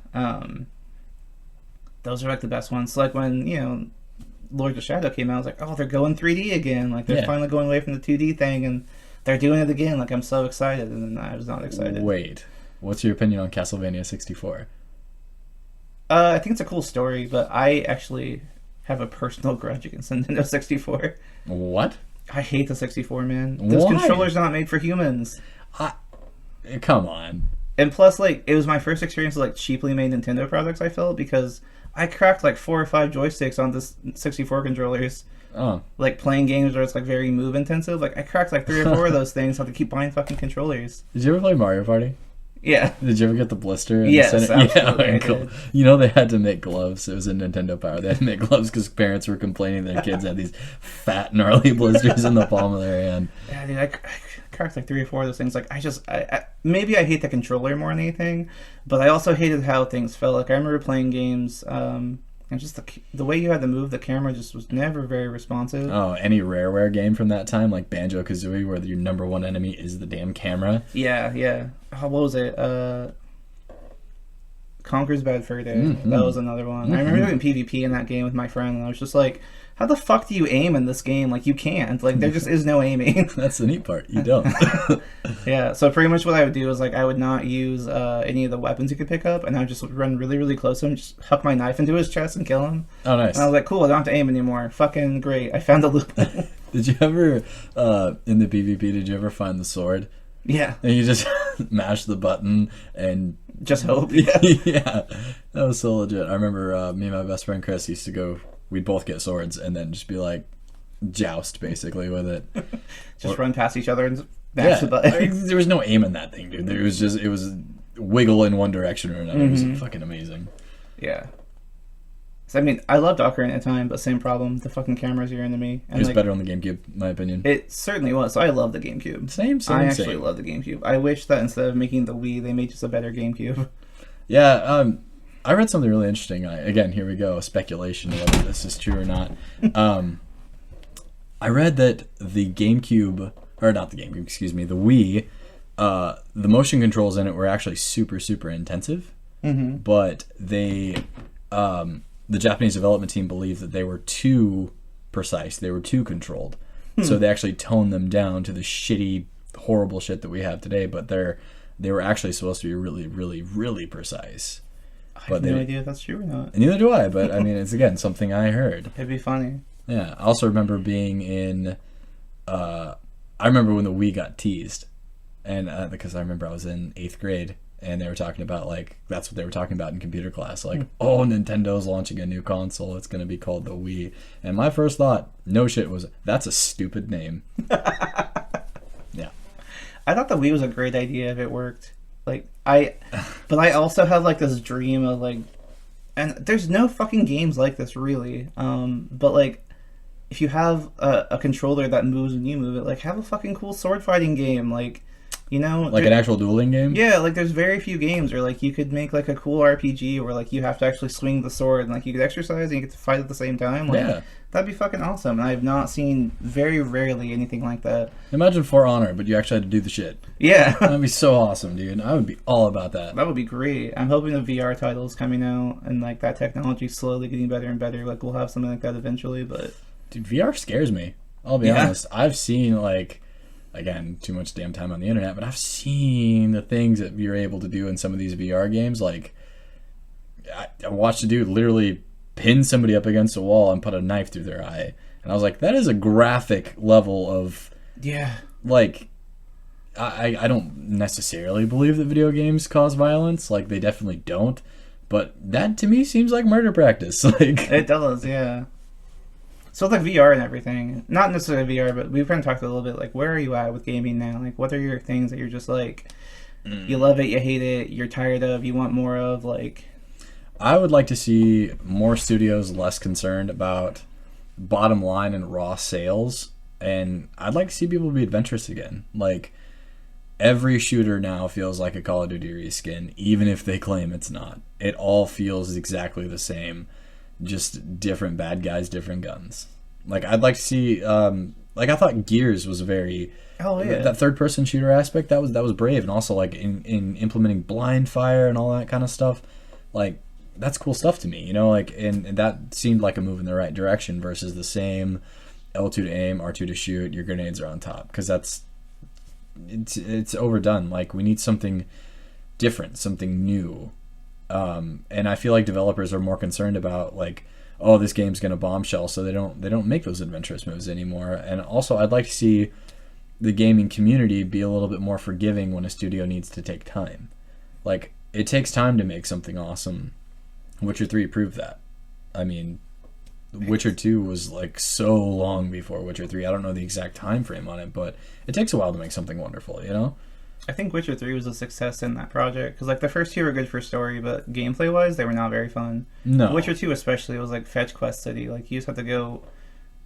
those are like the best ones. So, like when Lord of Shadow came out, I was like, oh, they're going 3D again. Like they're Yeah. finally going away from the 2D thing, and they're doing it again. Like I'm so excited, and then I was not excited. Wait, what's your opinion on Castlevania 64? I think it's a cool story, but I actually have a personal grudge against Nintendo 64. What? I hate the 64, man. Those Why? controllers not made for humans. I, come on. And plus, like, it was my first experience with like cheaply made Nintendo products. I felt because I cracked like 4 or 5 joysticks on this 64 controllers. Oh, Like playing games where it's like very move intensive. Like I cracked like 3 or 4 of those things. So I had to keep buying fucking controllers. did you ever play Mario Party? Yeah. Did you ever get the blister? In Yes, the center? absolutely, Yeah, I cool. did. You know they had to make gloves. It was a Nintendo Power. They had to make gloves because parents were complaining their kids had these fat, gnarly blisters in the palm of their hand. Yeah, dude, I cracked like 3 or 4 of those things. Like I maybe I hate the controller more than anything, but I also hated how things felt. Like I remember playing games, and just the way you had to move the camera just was never very responsive. Oh, any Rareware game from that time, like Banjo-Kazooie, where your number one enemy is the damn camera. Yeah, yeah. Oh, what was it? Conker's Bad Fur Day. Mhm. That was another one. I remember doing PvP in that game with my friend, and I was just like, how the fuck do you aim in this game? Like, you can't. Like, there just is no aiming. That's the neat part. You don't. Yeah, so pretty much what I would do is, like, I would not use any of the weapons you could pick up, and I would just run really, really close to him, just huck my knife into his chest and kill him. Oh, nice. And I was like, cool, I don't have to aim anymore. Fucking great. I found a loophole. Did you ever, in the PvP, did you ever find the sword? Yeah, And you just mash the button and... just hope. Yeah. Yeah, that was so legit. I remember me and my best friend Chris used to go, we'd both get swords and then just be like, joust basically with it. Just run past each other and mash the button. I mean, there was no aim in that thing, dude. It was wiggle in one direction or another. It was fucking amazing. Yeah. So, I mean, I loved Ocarina of Time, but same problem. The fucking camera's your enemy. It And was like, better on the GameCube, in my opinion. it certainly was. So I love the GameCube. Same. I actually love the GameCube. I wish that instead of making the Wii, they made just a better GameCube. Yeah, I read something really interesting. Again, here we go, speculation whether this is true or not. I read that the GameCube, or not the GameCube, excuse me, the Wii, the motion controls in it were actually super, super intensive, but they, the Japanese development team believed that they were too precise, they were too controlled, so they actually toned them down to the shitty, horrible shit that we have today, but they were actually supposed to be really, really, really precise. I But have no they- idea if that's true or not. Neither do I, but I mean, it's again something I heard. It'd be funny. Yeah, I also remember being in. I remember when the Wii got teased, and because I remember I was in 8th grade, and they were talking about like that's what they were talking about in computer class, like oh, Nintendo's launching a new console, it's gonna be called the Wii, and my first thought, no shit, was that's a stupid name. Yeah. I thought the Wii was a great idea if it worked. But I also have like this dream of like, and there's no fucking games like this really. But like, if you have a controller that moves when you move it, like have a fucking cool sword fighting game, like, Like an actual dueling game. Yeah, like there's very few games where like you could make like a cool RPG where like you have to actually swing the sword and like you could exercise and you get to fight at the same time. Like, Yeah. that'd be fucking awesome. And I have not seen very rarely anything like that. Imagine For Honor, but you actually had to do the shit. Yeah. That'd be so awesome, dude. I would be all about that. That would be great. I'm hoping the VR titles coming out and like that technology slowly getting better and better. Like we'll have something like that eventually, but Dude, VR scares me. I'll be Yeah. honest. I've seen like, again, too much damn time on the internet, but I've seen the things that you're able to do in some of these VR games. Like, I watched a dude literally pin somebody up against a wall and put a knife through their eye, and I was like, that is a graphic level of yeah. like. I don't necessarily believe that video games cause violence. Like, they definitely don't. But that to me seems like murder practice. Like, It does, yeah. So with like VR and everything, not necessarily VR, but we've kind of talked a little bit like where are you at with gaming now? Like what are your things that you're just like you love it, you hate it, you're tired of, you want more of, like I would like to see more studios less concerned about bottom line and raw sales. And I'd like to see people be adventurous again. Like, every shooter now feels like a Call of Duty reskin, even if they claim it's not. It all feels exactly the same, just different bad guys, different guns. Like, I'd like to see, like, I thought Gears was very, Oh yeah. that third person shooter aspect, that was brave. And also, like, in implementing blind fire and all that kind of stuff, like, that's cool stuff to me, you know, like, and that seemed like a move in the right direction versus the same L2 to aim, R2 to shoot, your grenades are on top, because it's overdone. Like, we need something different, something new. And I feel like developers are more concerned about, like, oh, this game's gonna bombshell, so they don't make those adventurous moves anymore. And also, I'd like to see the gaming community be a little bit more forgiving when a studio needs to take time. Like, it takes time to make something awesome. Witcher 3 proved that. I mean, Witcher 2 was like so long before Witcher 3. I don't know the exact time frame on it, but it takes a while to make something wonderful, you know? I think Witcher 3 was a success in that project because like the first two were good for story, but gameplay wise they were not very fun. No. Witcher 2 especially was like fetch quest city. Like you just have to go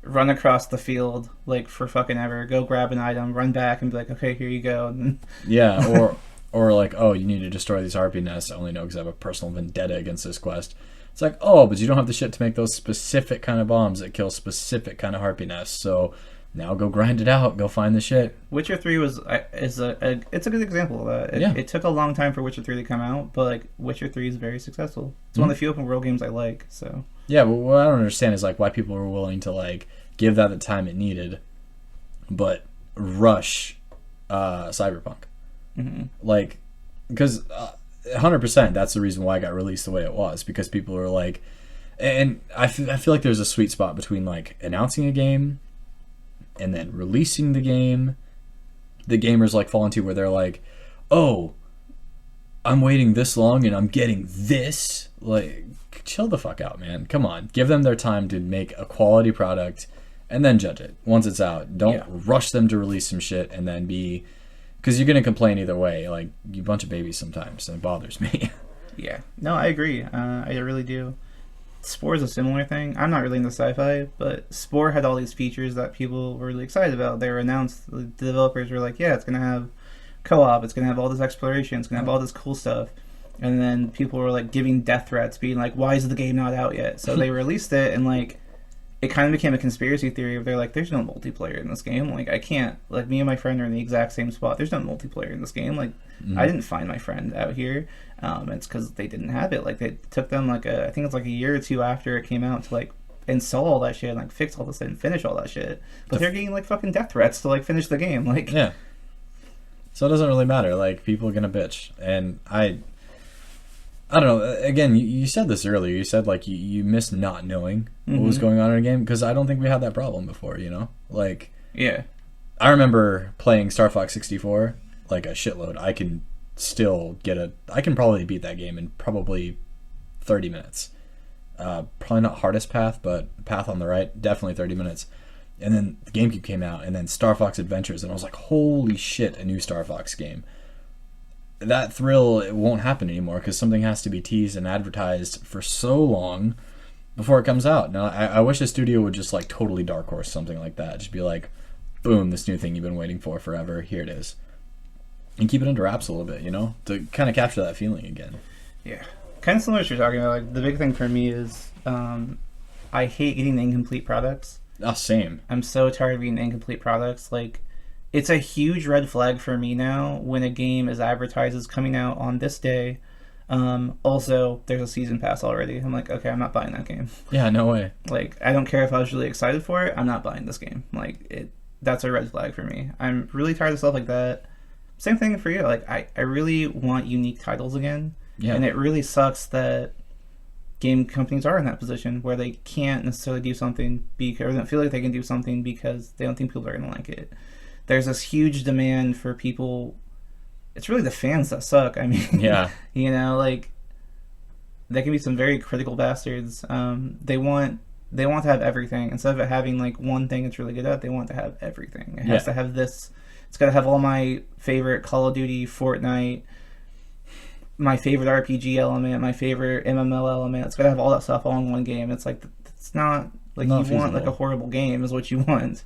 run across the field like for fucking ever, go grab an item, run back and be like, okay, here you go. And then Yeah, or like, oh, you need to destroy these harpy nests. I only know because I have a personal vendetta against this quest. It's like, oh, but you don't have the shit to make those specific kind of bombs that kill specific kind of harpy nests. So now go grind it out. Go find the shit. Witcher 3 is it's a good example of that. Yeah. It took a long time for Witcher 3 to come out, but like Witcher 3 is very successful. It's one of the few open world games I like. So Yeah, but what I don't understand is like why people were willing to like give that the time it needed, but rush Cyberpunk. mm-hmm. Like, because 100% that's the reason why it got released the way it was, because people were like, and I feel like there's a sweet spot between like announcing a game and then releasing the game. The gamers like fall into where they're like, oh, I'm waiting this long and I'm getting this. Like, chill the fuck out, man. Come on, give them their time to make a quality product and then judge it once it's out. Don't rush them to release some shit and then be, because you're gonna complain either way. Like, you bunch of babies sometimes, and it bothers me. Yeah, no, I agree. I really do. Spore is a similar thing. I'm not really into sci-fi, but Spore had all these features that people were really excited about. They were announced. The developers were like, yeah, it's going to have co-op. It's going to have all this exploration. It's going to have all this cool stuff. And then people were like giving death threats, being like, why is the game not out yet? So they released it, and like it kind of became a conspiracy theory. They're like, there's no multiplayer in this game. Like, I can't, like, me and my friend are in the exact same spot. There's no multiplayer in this game. Like, I didn't find my friend out here. It's because they didn't have it. Like, it took them like I think it's like a year or two after it came out to like install all that shit and like fix all this and finish all that shit. But they're getting like fucking death threats to like finish the game. Like, yeah. So it doesn't really matter. Like, people are gonna bitch, and I don't know. Again, you said this earlier. You said like you missed not knowing what was going on in a game, because I don't think we had that problem before. You know, like, yeah, I remember playing Star Fox 64 like a shitload. I can still I can probably beat that game in probably 30 minutes. Probably not hardest path, but path on the right, definitely 30 minutes. And then the GameCube came out, and then Star Fox Adventures, and I was like, holy shit, a new Star Fox game. That thrill, it won't happen anymore, because something has to be teased and advertised for so long before it comes out. Now, I wish a studio would just like totally dark horse something like that. Just be like, boom, this new thing you've been waiting for forever, here it is. And keep it under wraps a little bit, you know, to kind of capture that feeling again. Yeah, kind of similar to what you're talking about. Like, the big thing for me is I hate eating incomplete products. Oh, same. I'm so tired of eating incomplete products. Like, it's a huge red flag for me now when a game is advertised as coming out on this day. Also, there's a season pass already. I'm like, okay, I'm not buying that game. Yeah, no way. Like, I don't care if I was really excited for it. I'm not buying this game. Like, that's a red flag for me. I'm really tired of stuff like that. Same thing for you. Like, I really want unique titles again. Yeah. And it really sucks that game companies are in that position where they can't necessarily do something or don't feel like they can do something because they don't think people are going to like it. There's this huge demand for people. It's really the fans that suck. I mean, yeah, you know, like, they can be some very critical bastards. They want to have everything instead of it having like one thing it's really good at. They want to have everything. It has to have this. It's got to have all my favorite Call of Duty, Fortnite, my favorite RPG element, my favorite MMO element. It's got to have all that stuff all in one game. It's like, it's not Like, Not you want like a feasible. horrible game is what you want.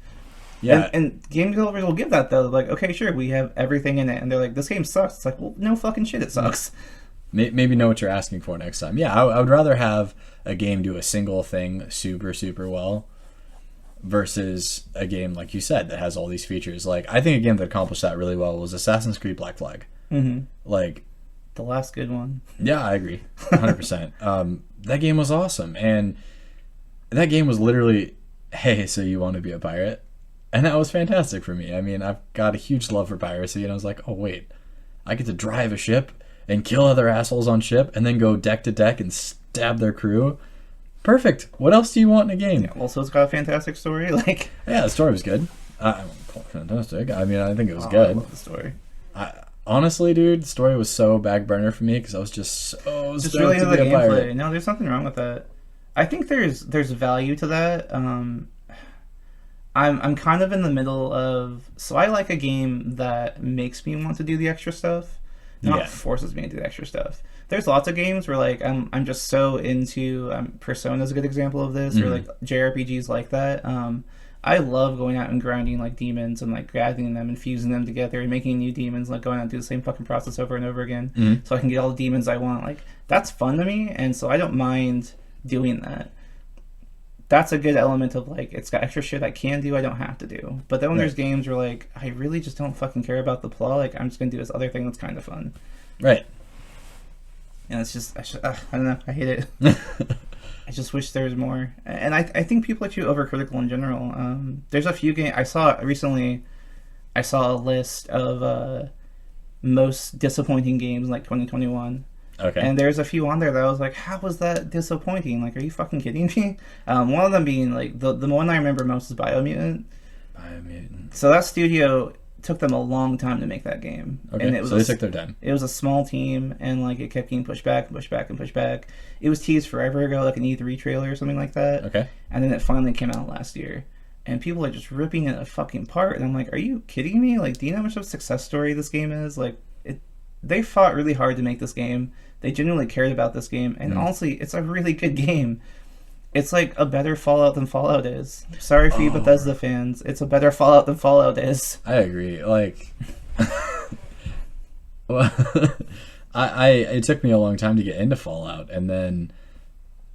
Yeah. And game developers will give that though. They're like, okay, sure, we have everything in it, and they're like, this game sucks. It's like, well, no fucking shit, it sucks. Maybe know what you're asking for next time. Yeah, I would rather have a game do a single thing super, super well versus a game, like you said, that has all these features. Like, I think a game that accomplished that really well was Assassin's Creed Black Flag. Mm-hmm. Like, The last good one. yeah, I agree. 100%. That game was awesome. And that game was literally, hey, so you want to be a pirate? And that was fantastic for me. I mean, I've got a huge love for piracy, and I was like, oh, wait, I get to drive a ship and kill other assholes on ship and then go deck to deck and stab their crew. Perfect. What else do you want in a game? Yeah, also, it's got a fantastic story. Like, Yeah, the story was good. I won't call it fantastic. I mean, I think it was I good. love the story. Honestly, dude, the story was so back burner for me because I was just so Just stoked really to into the be a pirate. gameplay. No, there's nothing wrong with that. I think there's value to that. I'm kind of in the middle of, so I like a game that makes me want to do the extra stuff, not Yeah. forces me to do the extra stuff. There's lots of games where like I'm just so into Persona's a good example of this, or like JRPGs like that. I love going out and grinding like demons and like gathering them and fusing them together and making new demons, like going out and do the same fucking process over and over again, so I can get all the demons I want. Like, that's fun to me, and so I don't mind doing that. That's a good element of like, it's got extra shit I can do, I don't have to do. But then when there's games where like, I really just don't fucking care about the plot, like, I'm just gonna do this other thing that's kind of fun. Right. And it's just, I don't know, I hate it. I just wish there was more. And I think people are too overcritical in general. There's a few games, I saw recently, I saw a list of most disappointing games in like 2021. Okay. And there's a few on there that I was like, how was that disappointing? Like, are you fucking kidding me? One of them being like, the one I remember most is Biomutant. Biomutant. So that studio took them a long time to make that game. Okay, And it was so they took their time. It was a small team, and like, it kept getting pushed back and pushed back and pushed back. It was teased forever ago, like an E3 trailer or something like that. Okay. And then it finally came out last year. And people are just ripping it a fucking apart. And I'm like, are you kidding me? Like, do you know how much of a success story this game is? Like, they fought really hard to make this game. They genuinely cared about this game. And honestly, it's a really good game. It's like a better Fallout than Fallout is. Sorry for you Bethesda fans. It's a better Fallout than Fallout is. I agree. Like, well, it took me a long time to get into Fallout, and then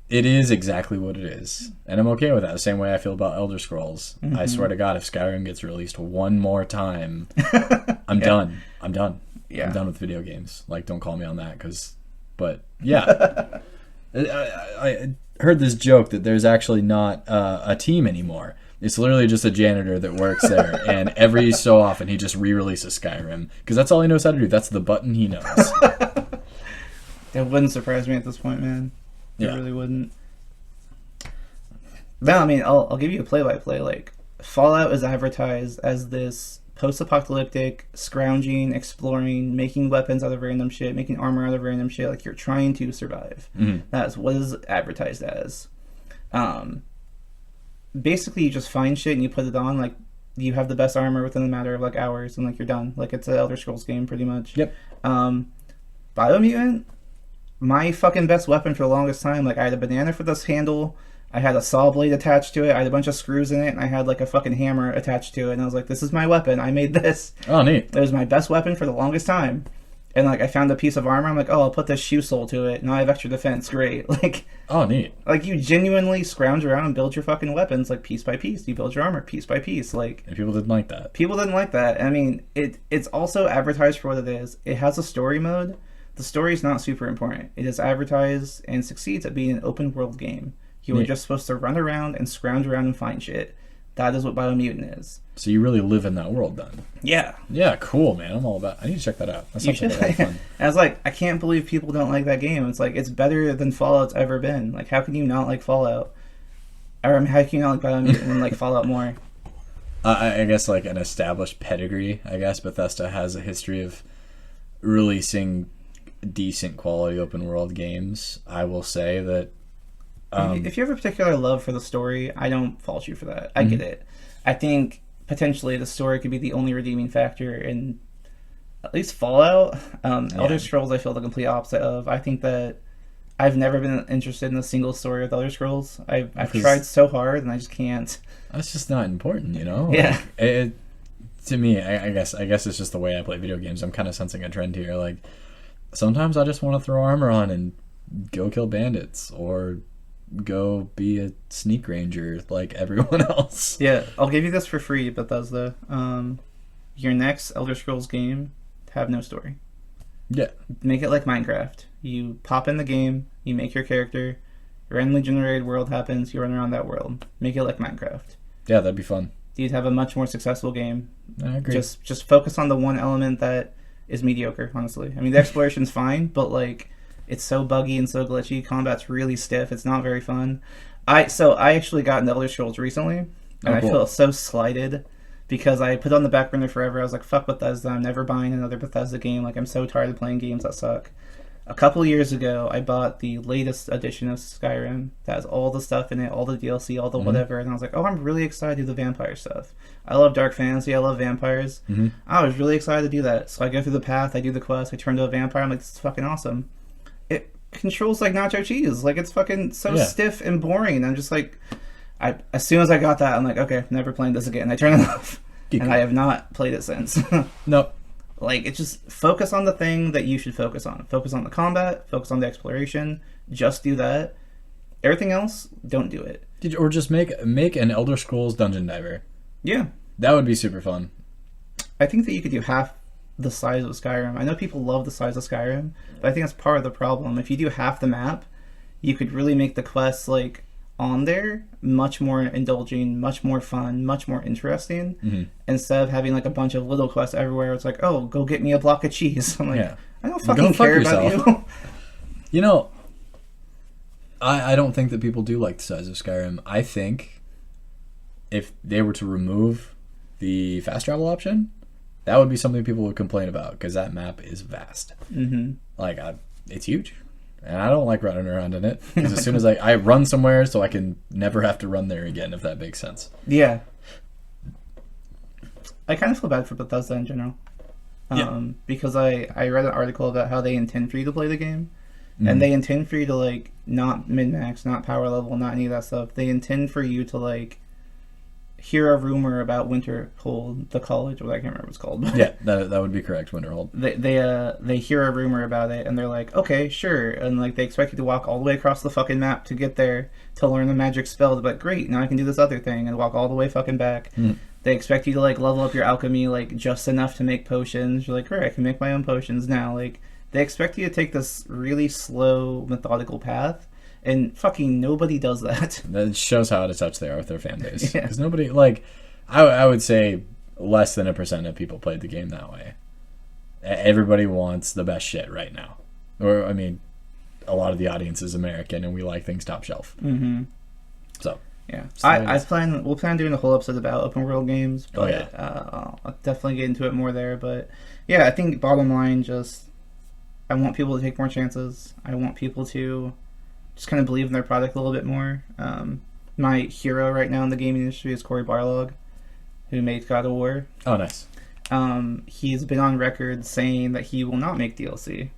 it is exactly what it is, and I'm okay with that. The same way I feel about Elder Scrolls. I swear to God, if Skyrim gets released one more time, I'm done. I'm done. Yeah. I'm done with video games. Like, don't call me on that, but yeah. I heard this joke that there's actually not a team anymore. It's literally just a janitor that works there, and every so often he just re-releases Skyrim because that's all he knows how to do. That's the button he knows. That wouldn't surprise me at this point, man. It Yeah. really wouldn't. No, I mean, I'll give you a play-by-play. Like, Fallout is advertised as this post-apocalyptic, scrounging, exploring, making weapons out of random shit, making armor out of random shit. Like, you're trying to survive. That's what is advertised as. Basically, you just find shit and you put it on. Like, you have the best armor within a matter of like hours, and like, you're done. Like, it's an Elder Scrolls game, pretty much. Yep. Biomutant, my fucking best weapon for the longest time. Like, I had a banana for this handle. I had a saw blade attached to it. I had a bunch of screws in it, and I had like a fucking hammer attached to it. And I was like, this is my weapon. I made this. Oh, neat. It was my best weapon for the longest time. And like, I found a piece of armor. I'm like, oh, I'll put this shoe sole to it. Now I have extra defense. Great. Oh, neat. Like, you genuinely scrounge around and build your fucking weapons like piece by piece. You build your armor piece by piece. Like, And people didn't like that. people didn't like that. I mean, it's also advertised for what it is. It has a story mode. The story is not super important. It is advertised and succeeds at being an open world game. You are just supposed to run around and scrounge around and find shit. That is what Biomutant is. So you really live in that world then? Yeah. Yeah, cool, man. I'm all about. I need to check that out. That You sounds should. like a lot of fun. I was like, I can't believe people don't like that game. It's like, it's better than Fallout's ever been. Like, how can you not like Fallout? Or, I mean, how can you not like Biomutant and like Fallout more? I guess like an established pedigree. I guess Bethesda has a history of releasing decent quality open world games. I will say that. If you have a particular love for the story, I don't fault you for that. I get it. I think potentially the story could be the only redeeming factor in at least Fallout. Elder Scrolls, I feel the complete opposite of. I think that I've never been interested in a single story of Elder Scrolls. I've Because tried so hard and I just can't. that's just not important, you know. Yeah. Like, to me, I guess it's just the way I play video games. I'm kind of sensing a trend here. Like sometimes I just want to throw armor on and go kill bandits or go be a sneak ranger like everyone else. Yeah, I'll give you this for free, Bethesda. Your next Elder Scrolls game, have no story. Yeah. Make it like Minecraft. You pop in the game, you make your character, randomly generated world happens, you run around that world. Make it like Minecraft. Yeah, that'd be fun. You'd have a much more successful game. I agree. Just focus on the one element that is mediocre, honestly. I mean, the exploration's fine, but like it's so buggy and so glitchy. Combat's really stiff. It's not very fun. I actually got into Elder Scrolls recently, and I feel so slighted because I put it on the back burner forever. I was like, fuck Bethesda. I'm never buying another Bethesda game. Like, I'm so tired of playing games that suck. A couple of years ago, I bought the latest edition of Skyrim that has all the stuff in it, all the DLC, all the whatever, and I was like, oh, I'm really excited to do the vampire stuff. I love dark fantasy, I love vampires. I was really excited to do that. So I go through the path, I do the quest, I turn to a vampire, I'm like, this is fucking awesome. It controls like nacho cheese. Like, it's fucking so stiff and boring, and I'm just like, as soon as I got that, I'm like, okay, never playing this again. I turn it off, and I have not played it since. Nope. Like, it's just focus on the thing that you should focus on. Focus on the combat, focus on the exploration. Just do that. Everything else, don't do it. Or just make an Elder Scrolls Dungeon Diver. Yeah. That would be super fun. I think that you could do half the size of Skyrim. I know people love the size of Skyrim, but I think that's part of the problem. If you do half the map, you could really make the quests, like, on there much more indulging, much more fun, much more interesting, instead of having like a bunch of little quests everywhere. It's like, oh, go get me a block of cheese. I'm like, I don't fucking care about you. You know, I don't think that people do like the size of Skyrim. I think if they were to remove the fast travel option, that would be something people would complain about because that map is vast. Like, it's huge. And I don't like running around in it because as soon as I run somewhere so I can never have to run there again, if that makes sense. Yeah. I kind of feel bad for Bethesda in general. Because I read an article about how they intend for you to play the game. And they intend for you to, like, not min-max, not power level, not any of that stuff. They intend for you to, like, hear a rumor about Winterhold, the college, or I can't remember what it's called. Yeah, that would be correct, Winterhold. They hear a rumor about it, and they're like, okay, sure. And, like, they expect you to walk all the way across the fucking map to get there to learn the magic spell. But great, now I can do this other thing and walk all the way fucking back. They expect you to, like, level up your alchemy, like, just enough to make potions. You're like, great, I can make my own potions now. Like, they expect you to take this really slow, methodical path. And fucking nobody does that. That shows how out of touch they are with their fan base. Because nobody, like, I would say less than 1% of people played the game that way. Everybody wants the best shit right now. Or, I mean, a lot of the audience is American and we like things top shelf. So. Yeah. We'll plan on doing a whole episode about open world games. But, I'll definitely get into it more there. But, yeah, I think bottom line just, I want people to take more chances. I want people to just kind of believe in their product a little bit more. My hero right now in the gaming industry is Cory Barlog, who made God of War. Oh, nice. He's been on record saying that he will not make DLC.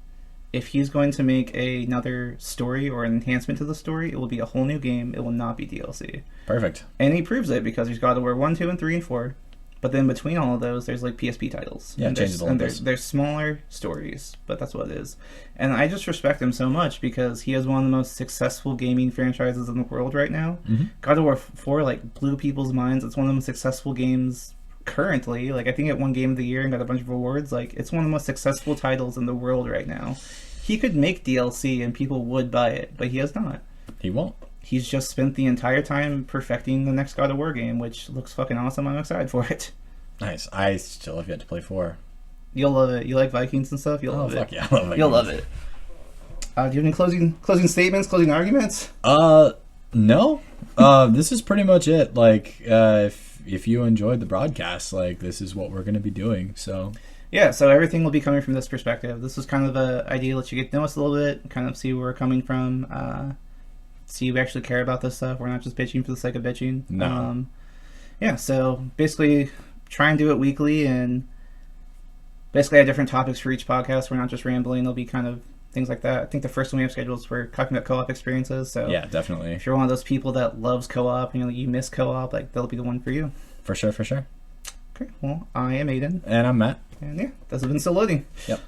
If he's going to make another story or an enhancement to the story, it will be a whole new game. It will not be DLC. Perfect. And he proves it because he's God of War 1, 2, and 3, and 4. But then between all of those, there's like PSP titles. Yeah, there's smaller stories, but that's what it is. And I just respect him so much because he has one of the most successful gaming franchises in the world right now. God of War 4 like blew people's minds. It's one of the most successful games currently. Like, I think it won Game of the Year and got a bunch of awards. Like, it's one of the most successful titles in the world right now. He could make DLC and people would buy it, but he has not. He won't. He's just spent the entire time perfecting the next God of War game, which looks fucking awesome. I'm excited for it. Nice. I still have yet to play 4. You'll love it. You like Vikings and stuff? You'll love it. Fuck yeah, I love Vikings. You'll love it. Do you have any closing statements, closing arguments? No. This is pretty much it. Like, if you enjoyed the broadcast, like, this is what we're going to be doing, so... Yeah, so everything will be coming from this perspective. This was kind of an idea to let you get to know us a little bit, kind of see where we're coming from, see we actually care about this stuff. We're not just bitching for the sake of bitching. No. Yeah, so basically try and do it weekly and basically have different topics for each podcast. We're not just rambling. There'll be kind of things like that. I think the first one we have scheduled is we're talking about co-op experiences. So Yeah, definitely. if you're one of those people that loves co-op and you miss co-op, like that'll be the one for you. For sure, for sure. Okay, well, I am Aiden. And I'm Matt. And yeah, this has been StillLoading. Yep.